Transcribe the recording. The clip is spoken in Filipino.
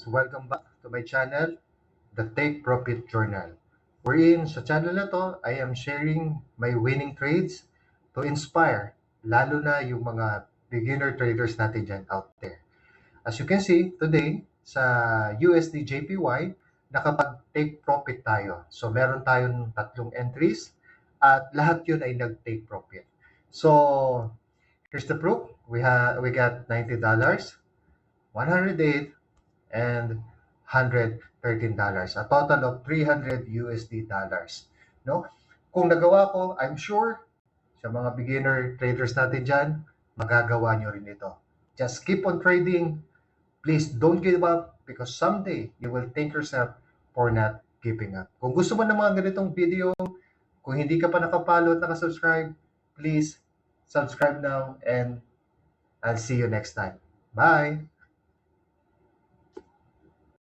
Welcome back to my channel, The Take Profit Journal. Wherein sa channel na to, I am sharing my winning trades to inspire, lalo na yung mga beginner traders natin dyan out there. As you can see, today, sa USD JPY, nakapag-take profit tayo. So, meron tayong tatlong entries at lahat yun ay nag-take profit. So, here's the proof. We got $90, 108, and $113. A total of 300 USD dollars. No? Kung nagawa ko, I'm sure sa mga beginner traders natin dyan, magagawa nyo rin ito. Just keep on trading. Please don't give up because someday you will thank yourself for not giving up. Kung gusto mo ng mga ganitong video, kung hindi ka pa nakapalo at nakasubscribe, please subscribe now and I'll see you next time. Bye!